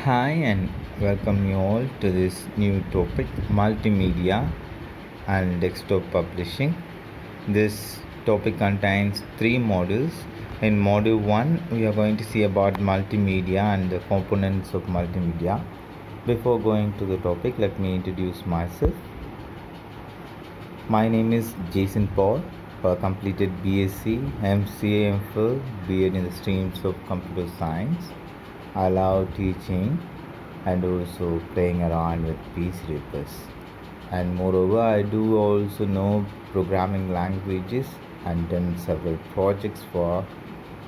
Hi, and welcome you all to this new topic multimedia and desktop publishing. This topic contains three modules. In module 1, we are going to see about multimedia and the components of multimedia. Before going to the topic, let me introduce myself. My name is Jason Paul. I completed BSc, MCA, MPhil, BEd in the streams of computer science. I love teaching and also playing around with PC Reapers. And moreover, I do also know programming languages and done several projects for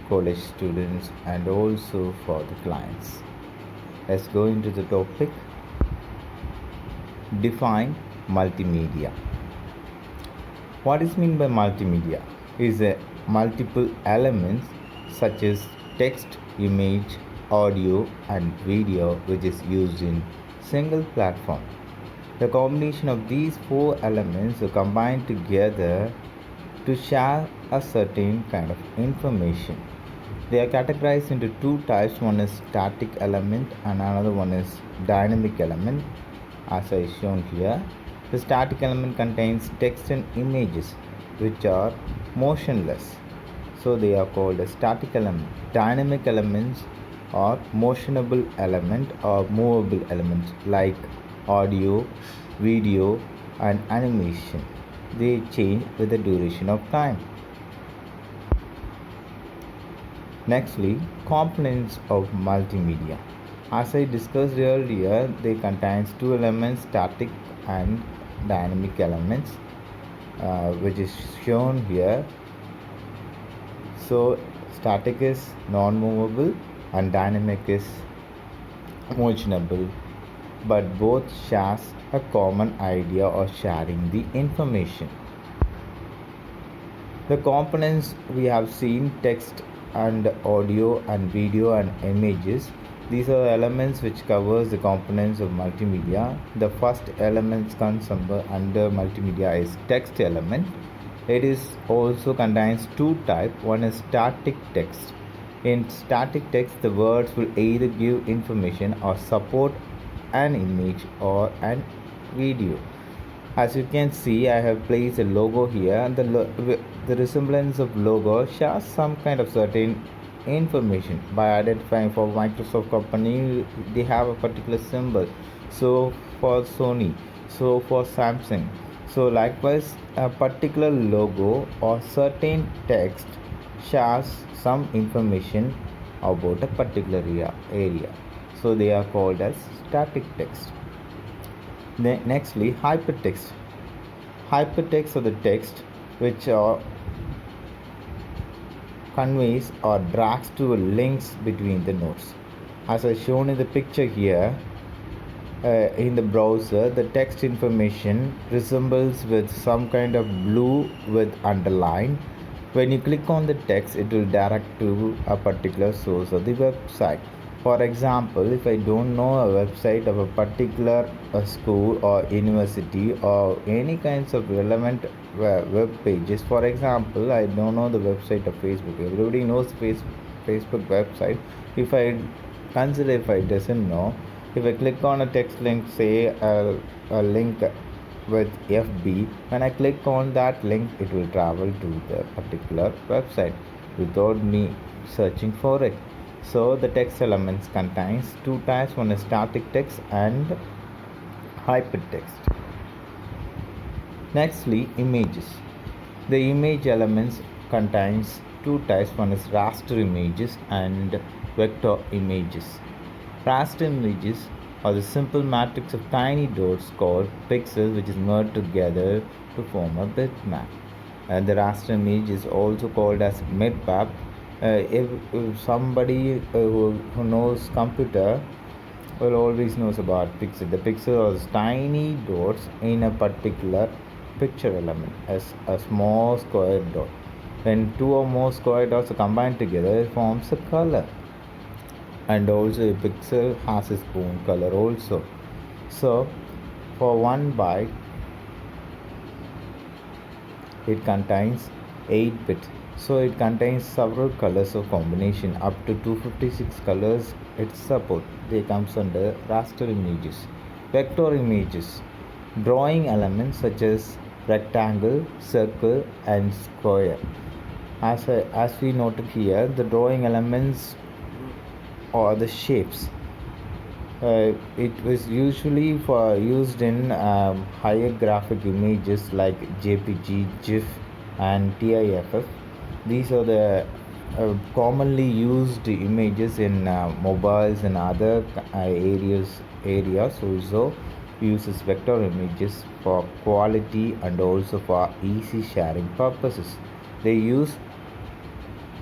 college students and also for the clients. Let's go into the topic. Define multimedia. What is meant by multimedia is a multiple elements such as text, image, audio and video which is used in single platform. The combination of these four elements are combined together to share a certain kind of information. They are categorized into two types. One is static element and another one is dynamic element as I shown here. The static element contains text and images which are motionless. So they are called a static element. Dynamic elements are motionable element or movable elements like audio, video and animation. They change with the duration of time. Nextly, components of multimedia. As I discussed earlier, they contains two elements, static and dynamic elements, which is shown here. So static is non-movable and dynamic is motionable, but both shares a common idea of sharing the information. The components we have seen text and audio and video and images. These are elements which covers the components of multimedia. The first element comes under multimedia is text element. It is also contains two types. One is static text. In static text, the words will either give information or support an image or an video. As you can see, I have placed a logo here, and the resemblance of logo shares some kind of certain information by identifying. For Microsoft company, they have a particular symbol. So for Sony, so for Samsung. So likewise, a particular logo or certain text shares some information about a particular area. So they are called as static text. Nextly, hypertext. Hypertext are the text which conveys or drags to links between the nodes. As I shown in the picture here, in the browser, the text information resembles with some kind of blue with underline. When you click on the text, it will direct to a particular source of the website. For example, if I don't know a website of a particular school or university or any kinds of relevant web pages, for example, I don't know the website of Facebook. Everybody knows Facebook website. If I doesn't know, if I click on a text link, say a link with FB, when I click on that link, it will travel to the particular website without me searching for it. So the text elements contains two types. One is static text and hypertext. Nextly, images. The image elements contains two types. One is raster images and vector images. Raster images are the simple matrix of tiny dots called pixels which is merged together to form a bitmap. And the raster image is also called as bitmap. If somebody who knows computer will always knows about pixel. The pixel are tiny dots in a particular picture element as a small square dot. When two or more square dots are combined together, it forms a color. And also a pixel has its own color also. So for 1 byte, it contains 8 bits. So it contains several colors of combination. Up to 256 colors its support. They comes under raster images. Vector images, drawing elements such as rectangle, circle and square. As we noted here, the drawing elements or the shapes. It was usually used in higher graphic images like JPG, GIF, and TIFF. These are the commonly used images in mobiles and other areas also uses vector images for quality and also for easy sharing purposes. They use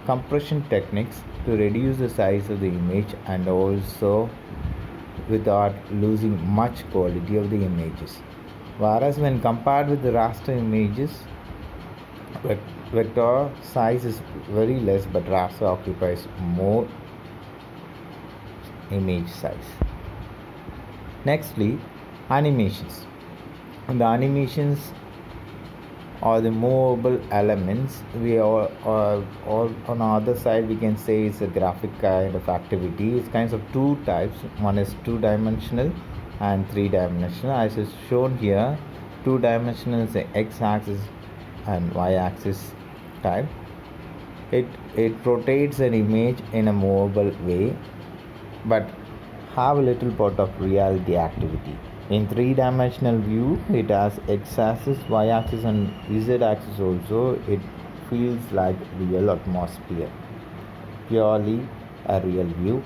compression techniques to reduce the size of the image and also without losing much quality of the images. Whereas when compared with the raster images, vector size is very less, but raster occupies more image size. Nextly, animations. And the animations or the movable elements, we are on the other side we can say it's a graphic kind of activity. It's kinds of two types. One is two-dimensional and three-dimensional. As is shown here, two-dimensional is the x-axis and y-axis type. It rotates an image in a movable way, but have a little part of reality activity. In three-dimensional view, it has x-axis, y-axis and z-axis also. It feels like real atmosphere, purely a real view.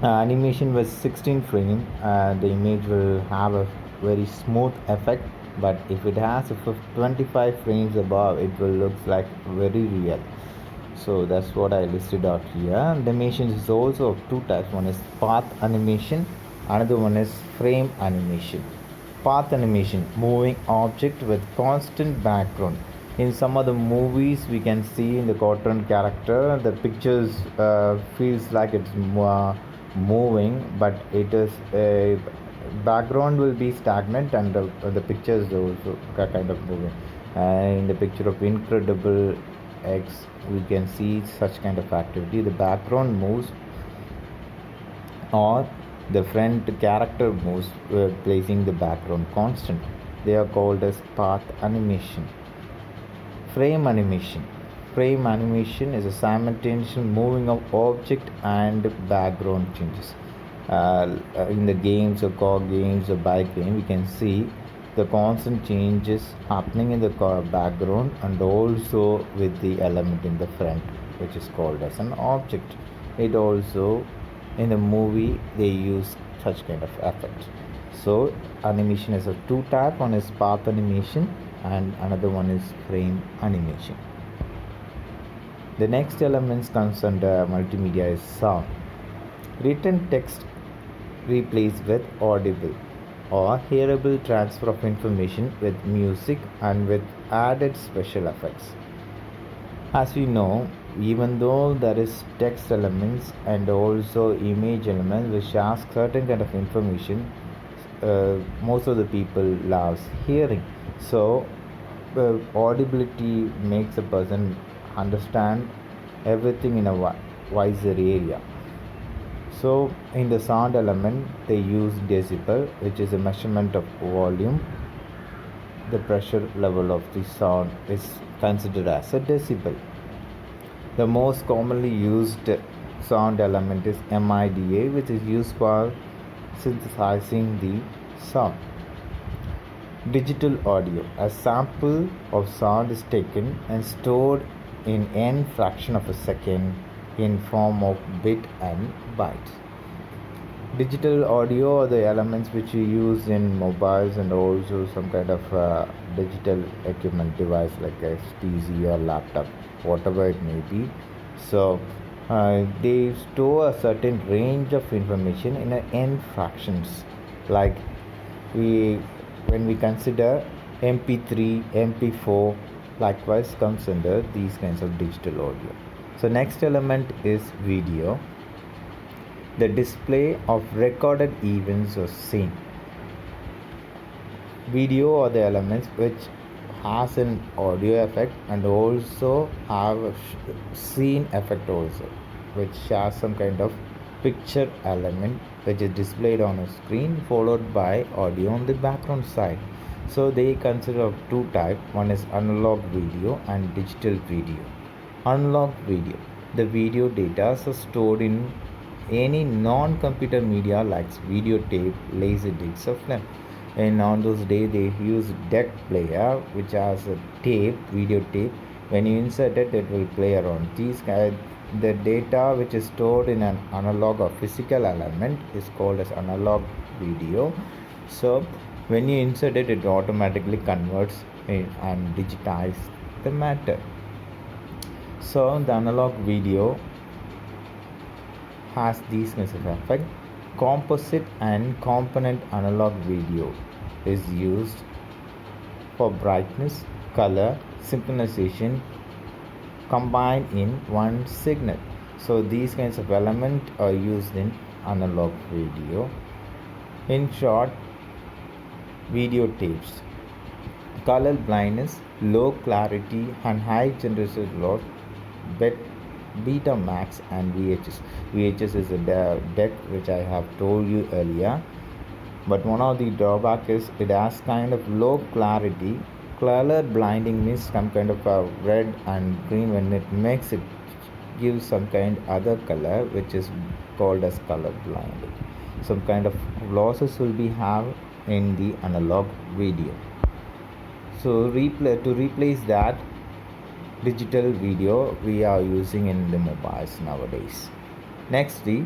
Animation with 16 frame, the image will have a very smooth effect, but if it has a 25 frames above, it will look like very real. So that's what I listed out here. Animation is also of two types. One is path animation, another one is frame animation. Path animation, moving object with constant background. In some of the movies we can see in the cartoon character, the pictures feels like it's moving, but it is a background will be stagnant and the pictures also kind of moving. In the picture of Incredible X, we can see such kind of activity. The background moves or the front character moves, placing the background constant. They are called as path animation. Frame animation. Frame animation is a simultaneous moving of object and background changes. In the games or car games or bike game, we can see the constant changes happening in the car background and also with the element in the front, which is called as an object. It also in the movie they use such kind of effect. So animation is of two type. One is path animation and another one is frame animation. The next elements comes under multimedia is sound. Written text replaced with audible or hearable transfer of information with music and with added special effects. As we know, even though there is text elements and also image elements which ask certain kind of information, most of the people loves hearing. So audibility makes a person understand everything in a wiser area. So in the sound element they use decibel, which is a measurement of volume. The pressure level of the sound is considered as a decibel. The most commonly used sound element is MIDA, which is used for synthesizing the sound. Digital audio. A sample of sound is taken and stored in n fraction of a second in form of bit and byte. Digital audio are the elements which you use in mobiles and also some kind of digital equipment device like a PC or laptop, whatever it may be. So they store a certain range of information in a n fractions. Like when we consider MP3, MP4, likewise comes under these kinds of digital audio. So next element is video, the display of recorded events or scene. Video are the elements which has an audio effect and also have a scene effect also, which has some kind of picture element which is displayed on a screen followed by audio on the background side. So they consider of two types. One is analog video and digital video. Analog video. The video data are stored in any non-computer media like videotape, laser discs or film. And on those days they use deck player which has a tape, videotape. When you insert it, it will play around. The data which is stored in an analog or physical element is called as analog video. So when you insert it, it automatically converts and digitize the matter. So the analog video has these kinds of effect. Composite and component analog video is used for brightness, color, synchronization combined in one signal. So these kinds of elements are used in analog video. In short, videotapes. Color blindness, low clarity and high generation loss, Betamax and VHS. VHS is a deck which I have told you earlier. But one of the drawback is it has kind of low clarity. Color blinding means some kind of red and green. When it makes it gives some kind other color which is called as color blinding. Some kind of losses will be have in the analog video. So to replace that digital video we are using in the mobiles nowadays. Next, the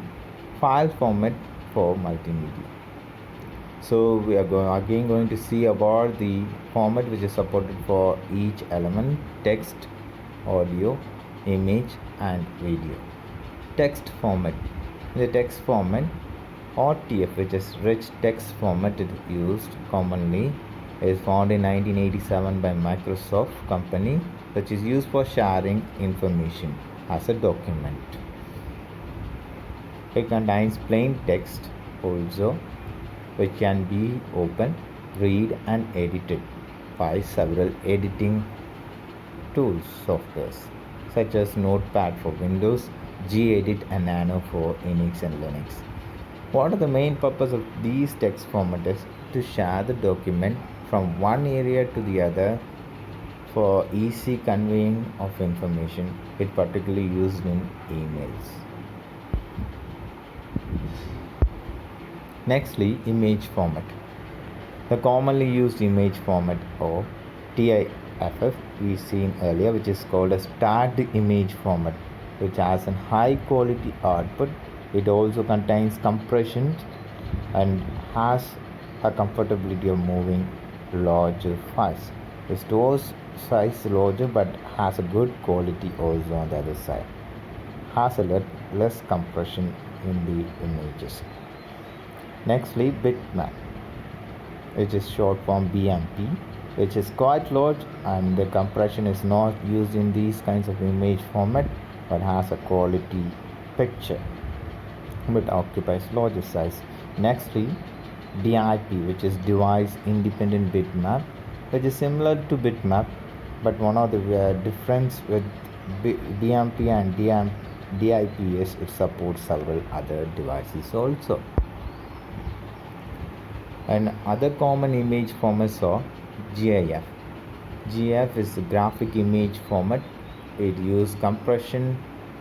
file format for multimedia. So we are going to see about the format which is supported for each element: text, audio, image and video. Text format. The text format, RTF, which is rich text format, is used commonly, is found in 1987 by Microsoft company, which is used for sharing information as a document. It contains plain text also, which can be opened, read and edited by several editing tools softwares such as Notepad for Windows, Gedit and Nano for Unix and Linux. What are the main purpose of these text formats? To share the document from one area to the other for easy conveying of information. It particularly used in emails. Nextly, image format. The commonly used image format, or TIFF, we seen earlier, which is called as stacked image format, which has a high quality output. It also contains compression and has a comfortability of moving larger files. It stores size larger but has a good quality also on the other side. Has a less compression in the images. Nextly, bitmap, which is short form BMP, which is quite large and the compression is not used in these kinds of image format but has a quality picture but occupies larger size. Nextly, DIP, which is device independent bitmap, which is similar to bitmap, but one of the difference with BMP and DIP is it supports several other devices also. And other common image formats are GIF. GIF is the graphic image format. It uses compression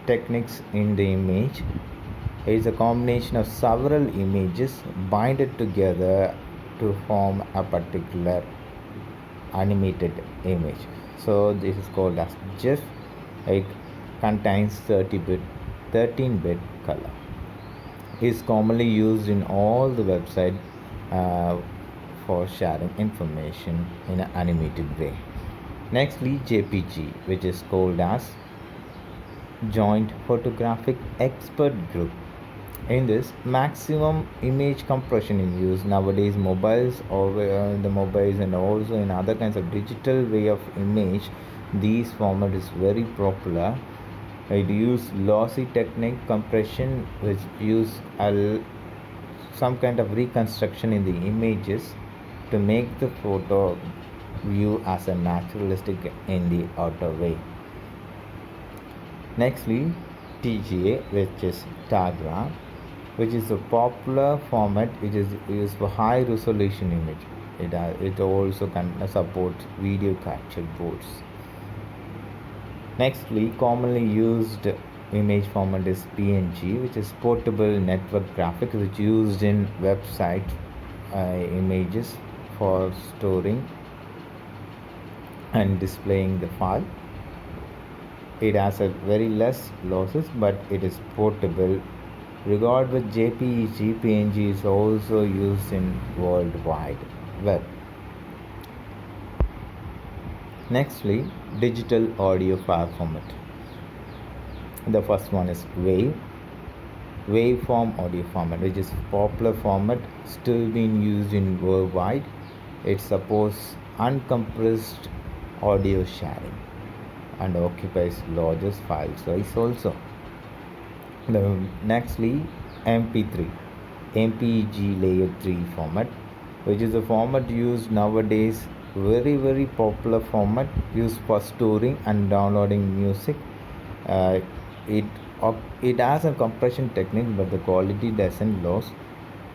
techniques in the image. It is a combination of several images binded together to form a particular animated image. So this is called as GIF. It contains 13-bit color. It is commonly used in all the websites for sharing information in an animated way. Nextly, JPG, which is called as Joint Photographic Expert Group. In this, maximum image compression is used nowadays. Mobiles or the mobiles and also in other kinds of digital way of image, this format is very popular. It uses lossy technique compression, which use some kind of reconstruction in the images to make the photo view as a naturalistic in the outer way. Nextly, TGA, which is Tagra. which is a popular format which is used for high resolution image. It also can support video capture boards. Nextly, commonly used image format is PNG, which is portable network graphic, which is used in website images for storing and displaying the file. It has a very less losses, but it is portable. Regard with JPEG, PNG is also used in worldwide web. Nextly, digital audio file format. The first one is WAV, waveform audio format, which is popular format still being used in worldwide. It supports uncompressed audio sharing and occupies largest file size also. Nextly, MP3, MPEG layer 3 format, which is a format used nowadays, very popular format used for storing and downloading music. uh, it it has a compression technique, but the quality doesn't lose.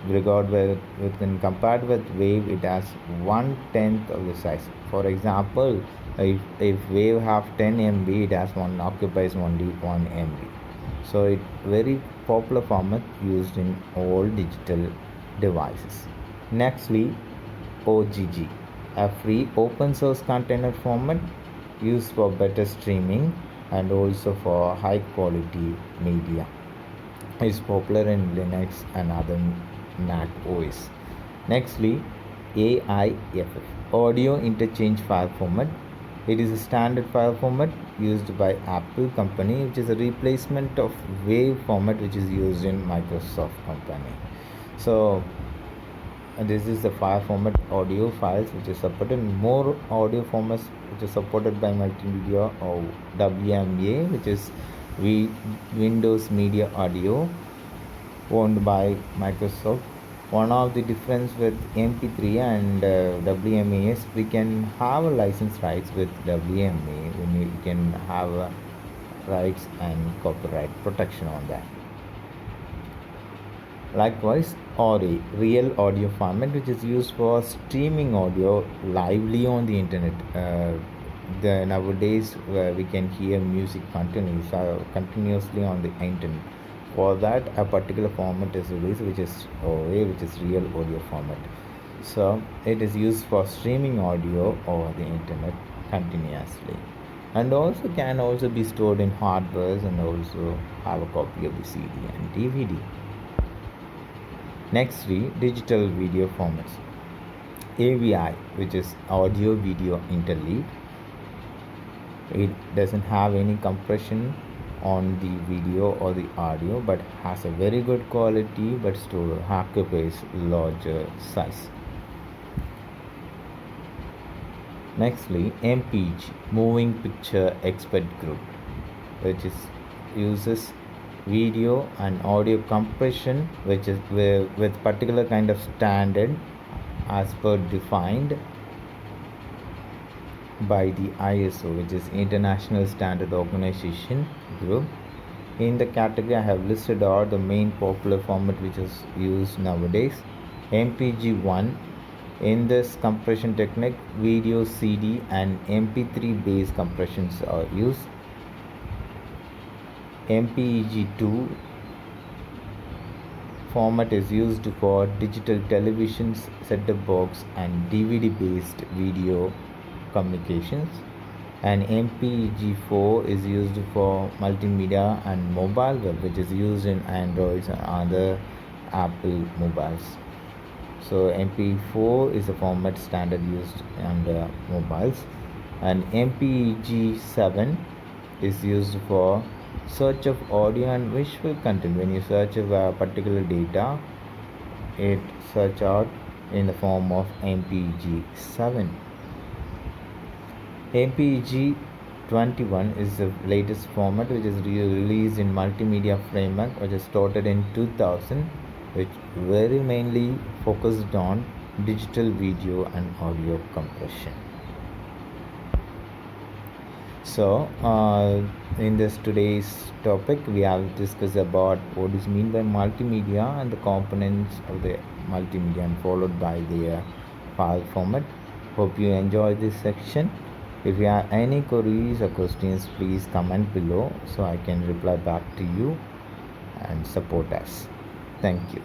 Regard with when compared with wave, it has 1/10 of the size. For example, if wave have 10 MB, it has one occupies only 1 MB. So it very popular format used in all digital devices. Nextly, OGG, a free open source container format used for better streaming and also for high quality media. Is popular in Linux and other Mac OS. Nextly, AIFF, audio interchange file format. It is a standard file format used by Apple company, which is a replacement of WAV format which is used in Microsoft company. So this is the file format audio files which is supported. More audio formats which is supported by multimedia or WMA, which is Windows Media Audio, owned by Microsoft. One of the difference with MP3 and WMA is we can have a license rights with WMA when you can have rights and copyright protection on that. Likewise, RA, real audio format, which is used for streaming audio lively on the internet. Nowadays we can hear music continuously on the internet. For that, a particular format is released, which is OA, which is real audio format. So it is used for streaming audio over the internet continuously, and also can also be stored in hardwares and also have a copy of the CD and DVD. Nextly, digital video formats. AVI, which is audio video interleaved. It doesn't have any compression on the video or the audio, but has a very good quality, but still occupies larger size. Nextly, MPG, Moving Picture Expert Group, which is uses video and audio compression, which is with particular kind of standard as per defined by the ISO, which is International Standard Organization Group. In the category, I have listed all the main popular format which is used nowadays. MPG1, in this compression technique, video, CD and MP3 based compressions are used. MPEG2 format is used for digital televisions, set-top box and DVD based video communications, and MPEG4 is used for multimedia and mobile web, which is used in Androids and other Apple mobiles. So MP4 is a format standard used on mobiles, and MPEG7 is used for search of audio and visual content. When you search a particular data, it search out in the form of MPEG7. MPEG21 is the latest format which is released in multimedia framework, which is started in 2000, which very mainly focused on digital video and audio compression. So, in this today's topic, we have discussed about what is mean by multimedia and the components of the multimedia, and followed by the file format. Hope you enjoy this section. If you have any queries or questions, please comment below so I can reply back to you and support us. Thank you.